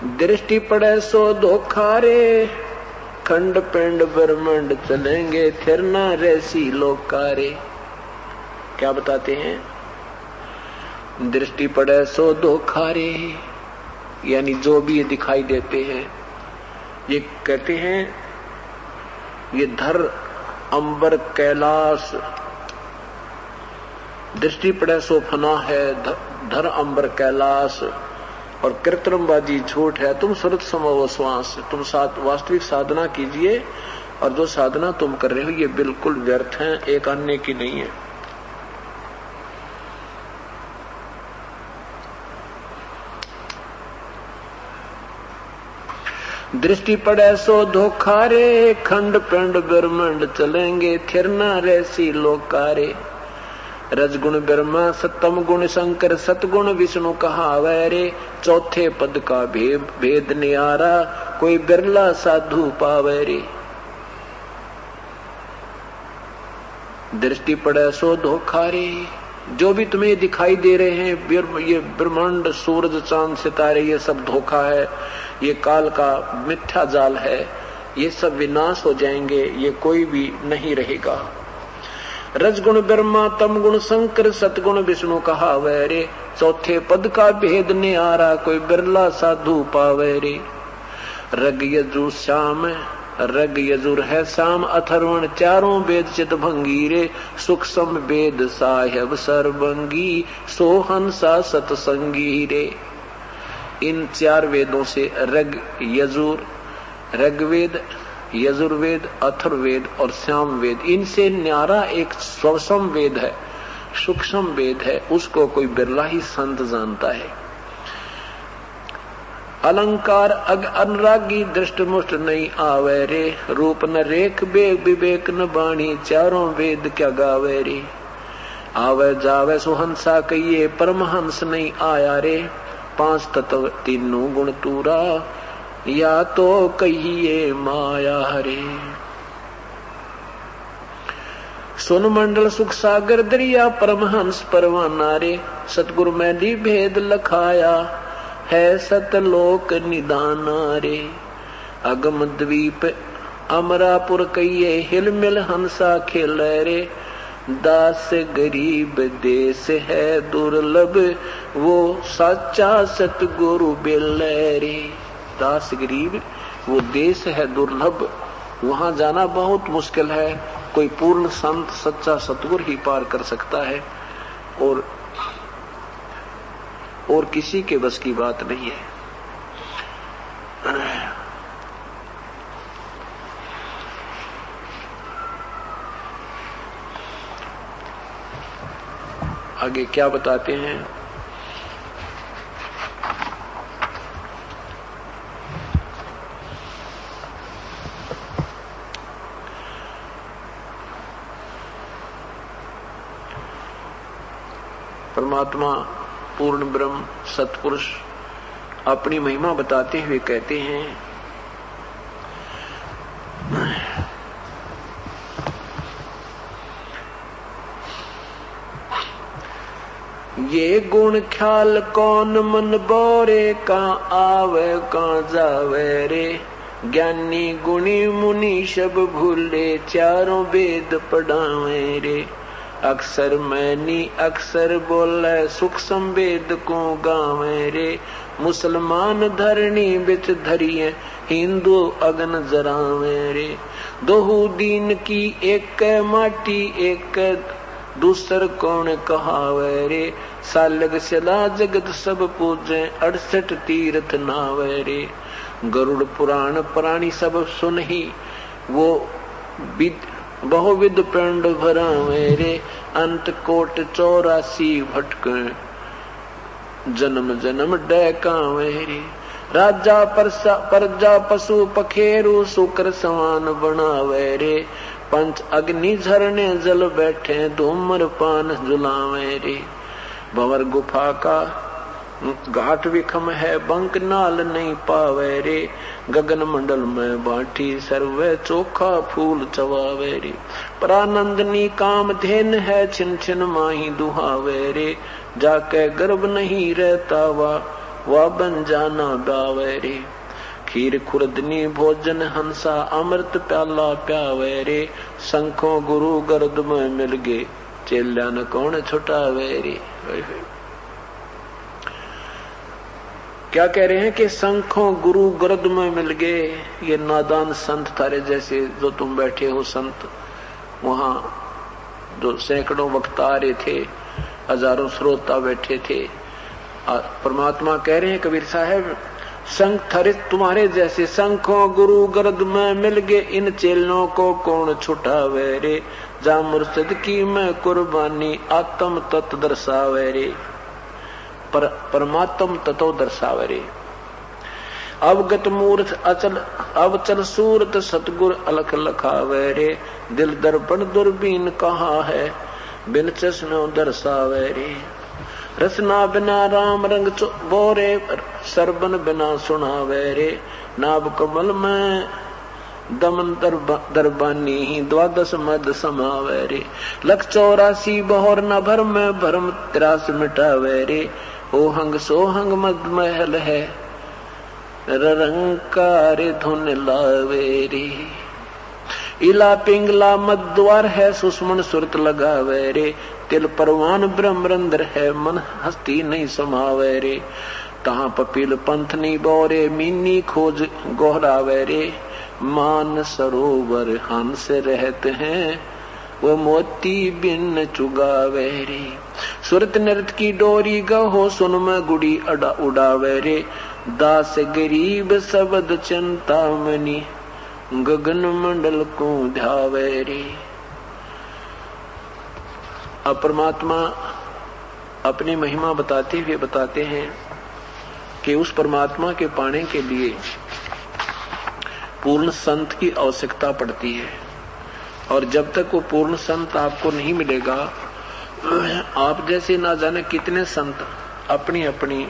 दृष्टि पड़े सो धोखा रे, खंड पिंड ब्रह्मांड चलेंगे फिर न रहसी लोकारे। क्या बताते हैं? दृष्टि पड़े सो धोखा रे, यानी जो भी ये दिखाई देते हैं, ये कहते हैं ये धर अंबर कैलाश, दृष्टि पड़े सो फना है, धर अंबर कैलाश, और कृत्रिमबाजी झूठ है। तुम सुरत समो श्वास, तुम वास्तविक साधना कीजिए, और जो साधना तुम कर रहे हो ये बिल्कुल व्यर्थ है, एक अन्य की नहीं है। दृष्टि पड़े सो धोखा रे, खंड पिंड ब्रह्मांड चलेंगे फिर न रहसी लोकारे। रजगुण ब्रह्मा सतम गुण शंकर, सतगुण विष्णु कहावे रे। चौथे पद का भेद नियारा, कोई बिरला साधु पावे रे। दृष्टि पड़े सो धोखा रे, जो भी तुम्हें दिखाई दे रहे हैं, ये ब्रह्मांड, सूरज, चांद, सितारे, ये सब धोखा है, ये काल का मिथ्या जाल है, ये सब विनाश हो जाएंगे, ये कोई भी नहीं रहेगा। रजगुण ब्रह्मा तम गुण शंकर, सतगुण विष्णु कहावे रे। चौथे पद का भेद नियारा, कोई बिरला साधु पावे रे। रग यजुर श्याम, रग यजुर है श्याम, अथर्वण चारों वेद चित भंगी रे। सूक्ष्म वेद साहेब सर्वंगी, सोहंसा सतसंगी रे। इन चार वेदों से रग यजुर, ऋग्वेद, यजुर्वेद, अथर्ववेद और श्याम वेद, इनसे न्यारा एक स्वसम वेद है, सूक्ष्म वेद है, उसको कोई बिरला ही संत जानता है। अलंकार अग अनुरागी, दृष्ट मुष्ट नहीं आवे रे। रूप न रेख बेग विवेक न बाणी, चारों वेद क्या गावे रे। आवे जावे सुहंसा कहिए, परमहंस नहीं आया रे। पांच तत्व तीनों गुण तूरा, या तो कहिए माया हरे। सुन मंडल सुख सागर दरिया, परमहंस परवाना रे। सतगुरु मैंने भेद लखाया, है सतलोक निदाना रे। अगम द्वीप अमरापुर कहिए, हिल मिल हंसा खेल रे। दास गरीब देश है दुर्लभ, वो साचा सतगुरु बिल रे। दास गरीब वो देश है दुर्लभ, वहां जाना बहुत मुश्किल है, कोई पूर्ण संत सच्चा सतगुर ही पार कर सकता है, और किसी के बस की बात नहीं है। आगे क्या बताते हैं? परमात्मा पूर्ण ब्रह्म सतपुरुष अपनी महिमा बताते हुए कहते हैं, ये गुण ख्याल कौन मन बोरे, का आवे का जावे रे। ज्ञानी गुणी मुनि सब भूले, चारों वेद पढ़ावे रे। अक्सर मैनी अक्सर बोले, सूक्ष्म वेद को गावे रे। मुसलमान धरणी बिच धरिए, हिंदू अगन जरावे रे। दोहू दीन की एक माटी, एक दूसर कौन कहावे रे। सालग सदा जगत सब पूजे, 68 तीर्थ नावे रे। गरुड़ पुराण प्राणी सब सुनही, वो बहुविध पिंड भरा मेरे। अंत कोट 84 भटक, जन्म जन्म डैका मेरे। राजा प्रजा पशु पखेरु, शुक्र समान बनावे रे। पंच अग्नि झरने जल बैठे, धूम्र पान जुलावे रे। भंवर गुफा का घाट विखम है, बंक नाल नहीं पावे रे। गगन मंडल में बाटी सर्वे, चोखा फूल चवावे रे। परानंदनी काम धेन है, छिन छिन माही दुहावे रे। जाके गर्भ नहीं रहता वा, वह बन जाना ब्यावे रे। खीर खुरदनी भोजन हंसा अमृत प्याला प्यावे रे। शंखों गुरु गर्द में मिल गए चेल्या न कौन छुटावे रे। क्या कह रहे हैं कि शंखों गुरु गर्द में मिल गए। ये नादान संत थारे जैसे जो तुम बैठे हो संत, वहां जो सैकड़ों वक्ता आ रहे थे, हजारों श्रोता बैठे थे, परमात्मा कह रहे हैं कबीर साहब संख थारे तुम्हारे जैसे शंखों गुरु गर्द में मिल गए, इन चेलों को कौन छुटावे रे। जा मुर्शिद की मैं कुर्बानी आत्म तत्व दर्शावे रे। परमात्म तत्व दर्शावे रे। अवगत मूर्त अचल अवचल सूरत सतगुर अलख लखावे रे। दिल दर्पण दूरबीन कहाँ है बिन चश्मे दर्शावे रे। रसना बिना राम रंग बोरे सरबन बिना सुनावे रे। नाभ कमल में दमन दरबानी द्वादश मद समावे रे। लख 84 बहोर न भर में भरम 83 मिटावे रे। ओहंग सोहंग मद महल है रंकार धुन लावे रे। इला पिंगला मद द्वार है सुषमन सुरत लगावे रे। तिल परवान ब्रह्मरंद्र है मन हस्ती नहीं समावे रे। तहाँ पपील पंथनी बोरे मीनी खोज गोहरावे रे। मान सरोवर हंस रहते हैं वो मोती बिन चुगावे रे। सुरत नृत की डोरी गहो सुन में गुड़ी उड़ावे रे। दास गरीब शब्द चिंतामणि गगन मंडल को ध्यावे रे। अब परमात्मा अपनी महिमा बताते हुए बताते हैं कि उस परमात्मा के पाने के लिए पूर्ण संत की आवश्यकता पड़ती है। और जब तक वो पूर्ण संत आपको नहीं मिलेगा, आप जैसे ना जाने कितने संत अपनी अपनी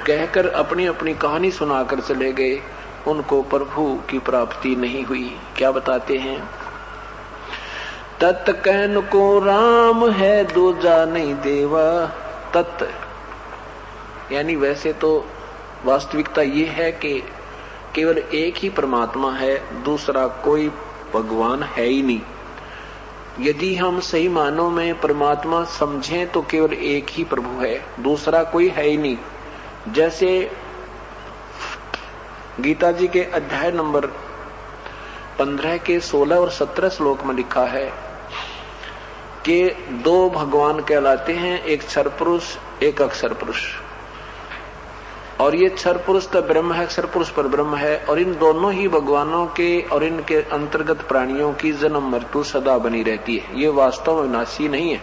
कहकर अपनी अपनी कहानी सुनाकर चले गए, उनको प्रभु की प्राप्ति नहीं हुई। क्या बताते हैं? तत् कहन को राम है दूजा नहीं देवा। तत् यानी वैसे तो वास्तविकता ये है कि केवल एक ही परमात्मा है, दूसरा कोई भगवान है ही नहीं। यदि हम सही मानों में परमात्मा समझें तो केवल एक ही प्रभु है, दूसरा कोई है ही नहीं। जैसे गीता जी के अध्याय नंबर 15 के 16 और 17 श्लोक में लिखा है कि दो भगवान कहलाते हैं, एक क्षर पुरुष एक अक्षर पुरुष। और ये क्षर पुरुष तो ब्रह्म है, अक्षर पुरुष पर ब्रह्म है। और इन दोनों ही भगवानों के और इनके अंतर्गत प्राणियों की जन्म मृत्यु सदा बनी रहती है, ये वास्तव में विनाशी नहीं है।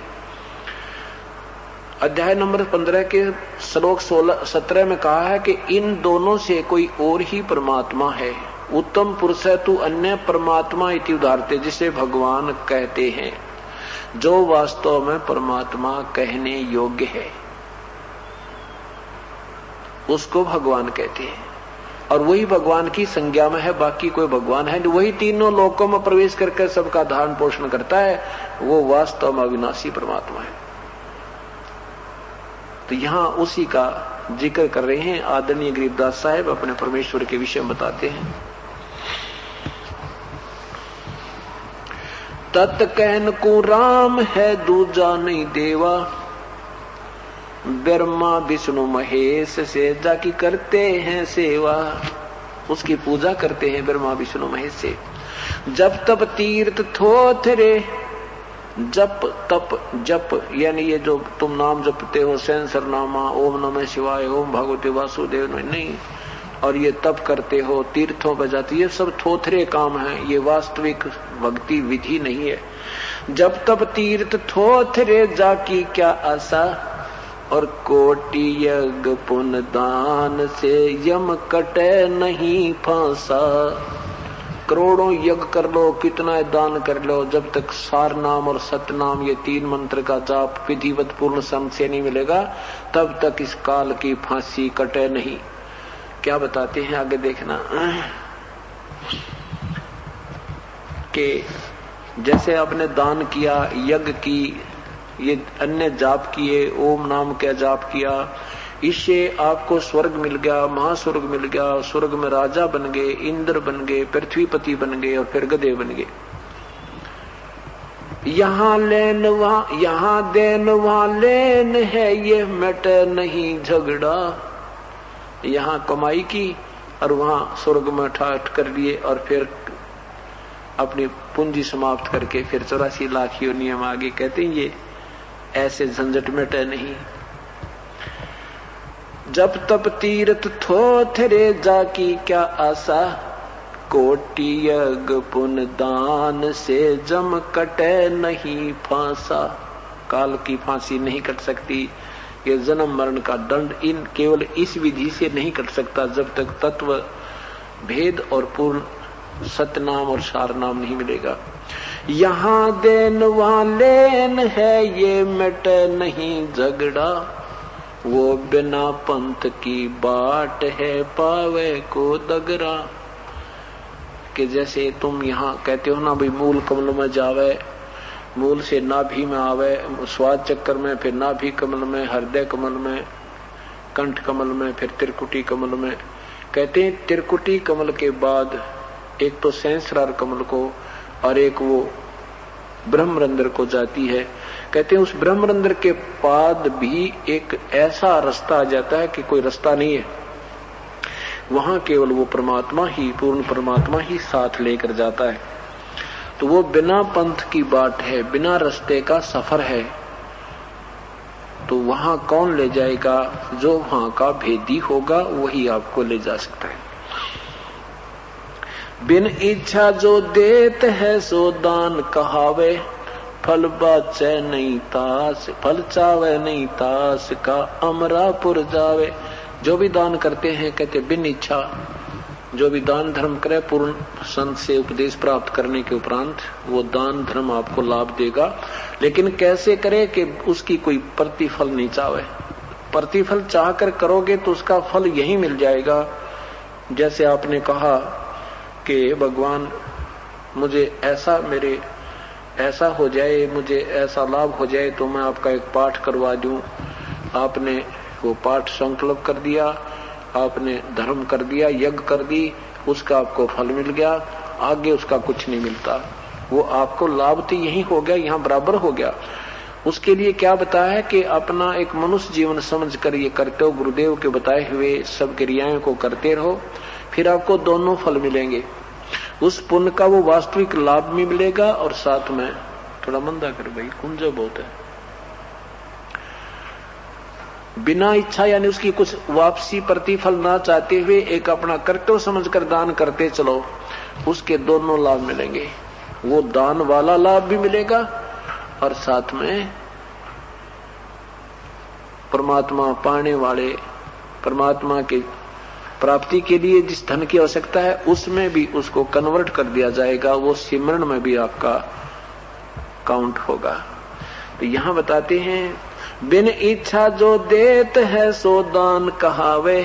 अध्याय नंबर 15 के श्लोक 17 में कहा है कि इन दोनों से कोई और ही परमात्मा है। उत्तम पुरुष है तू अन्य परमात्मा इति उदाहरते, जिसे भगवान कहते हैं, जो वास्तव में परमात्मा कहने योग्य है उसको भगवान कहते हैं। और वही भगवान की संज्ञा में है, बाकी कोई भगवान है। वही तीनों लोकों में प्रवेश करके सबका धारण पोषण करता है, वो वास्तव में अविनाशी परमात्मा है। तो यहाँ उसी का जिक्र कर रहे हैं आदरणीय गरीबदास साहब, अपने परमेश्वर के विषय में बताते हैं। तत् कहन को राम है दूजा नहीं देवा। ब्रह्मा विष्णु महेश से जाकी करते हैं सेवा। उसकी पूजा करते हैं ब्रह्मा विष्णु महेश से। जप तप तीर्थ थोथरे, जप तप जप यानी ये जो तुम नाम जपते हो, सेंसर नामा, ओम नमः शिवाय, ओम भगवते वासुदेव नहीं, और ये तप करते हो, तीर्थों पर जाती, ये सब थोथरे काम है, ये वास्तविक भक्ति विधि नहीं है। जब तप तीर्थ थोथरे जाकी क्या आशा, और कोटि यज्ञ पुण्य दान से यम कटे नहीं फांसा। करोड़ों यज्ञ कर लो, कितना दान कर लो, जब तक सार नाम और सतनाम ये 3 मंत्र का जाप विधिवत पूर्ण संग से नहीं मिलेगा, तब तक इस काल की फांसी कटे नहीं। क्या बताते हैं आगे देखना कि जैसे आपने दान किया, यज्ञ की, ये अन्य जाप किए, ओम नाम का जाप किया, इससे आपको स्वर्ग मिल गया, महास्वर्ग मिल गया, स्वर्ग में राजा बन गए, इंद्र बन गए, पृथ्वीपति बन गए और फिर गधे बन गए। यहाँ लेन वहां, यहाँ देन वहां लेन है, ये मिट नहीं झगड़ा। यहाँ कमाई की और वहां स्वर्ग में ठाठ कर लिए और फिर अपनी पूंजी समाप्त करके फिर 84 लाख योनियों में आगे। कहते हैं ये ऐसे झंझट मिटे नहीं। जब तप तीर्थ थोथरे जाकी क्या आशा, कोटि यज्ञ पुण्य दान से जम कटे नहीं फांसा। काल की फांसी नहीं कट सकती, ये जन्म मरण का दंड इन केवल इस विधि से नहीं कट सकता जब तक तत्व भेद और पूर्ण सतनाम और सार नाम नहीं मिलेगा। यहाँ देन वहां लेन है, ये मिट नहीं झगड़ा। वो बिना पंथ की बाट है, पावे को दगरा। कि जैसे तुम यहाँ कहते हो ना भाई मूल कमल में जावे, मूल से नाभि में आवे, स्वाद चक्कर में, फिर नाभि कमल में, हृदय कमल में, कंठ कमल में, फिर त्रिकुटी कमल में। कहते हैं त्रिकुटी कमल के बाद एक तो सहस्रार कमल को और एक वो ब्रह्मरंध्र को जाती है। कहते हैं उस ब्रह्मरंध्र के बाद भी एक ऐसा रास्ता आ जाता है कि कोई रास्ता नहीं है, वहां केवल वो परमात्मा ही, पूर्ण परमात्मा ही साथ लेकर जाता है। तो वो बिना पंथ की बाट है, बिना रास्ते का सफर है। तो वहां कौन ले जाएगा? जो वहां का भेदी होगा वही आपको ले जा सकता है। बिन इच्छा जो देत है सो दान कहावे, फल बाचे नहीं तास, फल चावे नहीं तास का अमरापुर जावे। जो भी दान करते हैं कहते बिन इच्छा, जो भी दान धर्म करे पूर्ण संत से उपदेश प्राप्त करने के उपरांत वो दान धर्म आपको लाभ देगा। लेकिन कैसे करे कि उसकी कोई प्रतिफल नहीं चाहे। प्रतिफल चाहकर करोगे तो उसका फल यही मिल जाएगा। जैसे आपने कहा कि भगवान मुझे ऐसा, मेरे ऐसा हो जाए, मुझे ऐसा लाभ हो जाए तो मैं आपका एक पाठ करवा दूं। आपने वो पाठ संकल्प कर दिया, आपने धर्म कर दिया, यज्ञ कर दी, उसका आपको फल मिल गया, आगे उसका कुछ नहीं मिलता। वो आपको लाभ तो यही हो गया, यहाँ बराबर हो गया। उसके लिए क्या बताया है कि अपना एक मनुष्य जीवन समझकर ये करते हो, गुरुदेव के बताए हुए सब क्रियाओं को करते रहो, फिर आपको दोनों फल मिलेंगे। उस पुण्य का वो वास्तविक लाभ भी मिलेगा और साथ में थोड़ा मंदा कर भाई, कुंजा बहुत है। बिना इच्छा यानी उसकी कुछ वापसी प्रतिफल ना चाहते हुए एक अपना कर्तव्य समझकर दान करते चलो, उसके दोनों लाभ मिलेंगे। वो दान वाला लाभ भी मिलेगा और साथ में परमात्मा पाने वाले, परमात्मा के प्राप्ति के लिए जिस धन की आवश्यकता है उसमें भी उसको कन्वर्ट कर दिया जाएगा। वो सिमरण में भी आपका काउंट होगा। तो यहाँ बताते हैं बिन इच्छा जो देत है सो दान कहावे,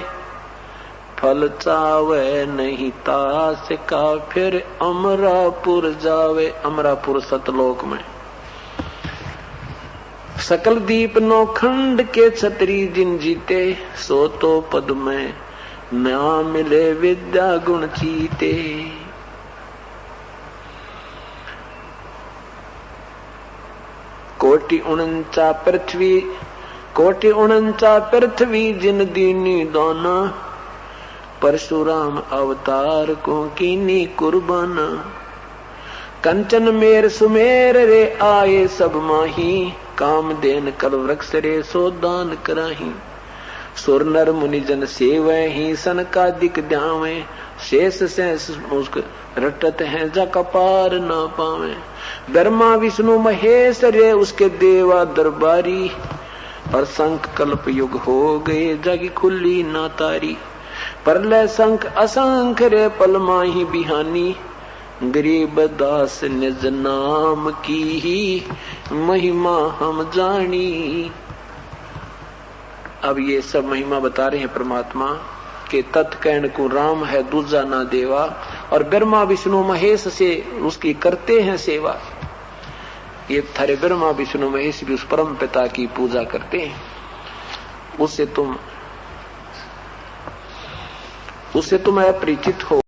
फल चावे नहीं तास का फिर अमरापुर जावे। अमरापुर सतलोक में सकल दीप नौखंड के छतरी जिन जीते, सो तो पद में ना मिले विद्या गुण चीते। कोटि उनचा पृथ्वी जिन दीनी दाना, परशुराम अवतार को कीनी कुर्बाना। कंचन मेर सुमेर रे आए सब माही, काम देन कल वृक्ष रे सो दान कराही। सुर नर मुनि जन सेवै ही सन का दिक ध्यावे, शेष शेष मुस्क रटत हैं जा कपार ना पावे। ब्रह्मा विष्णु महेश रे उसके देवा दरबारी, पर संख कल्प युग हो गए जागी खुली ना तारी। परलय संख असंख रे पल माही बिहानी, गरीब दास निज नाम की ही महिमा हम जानी। अब ये सब महिमा बता रहे हैं परमात्मा के तत्कैन को राम है दूजा ना देवा, और ब्रह्मा विष्णु महेश से उसकी करते हैं सेवा। ये थारे ब्रह्मा विष्णु महेश भी उस परम पिता की पूजा करते हैं। उससे तुम अपरिचित हो,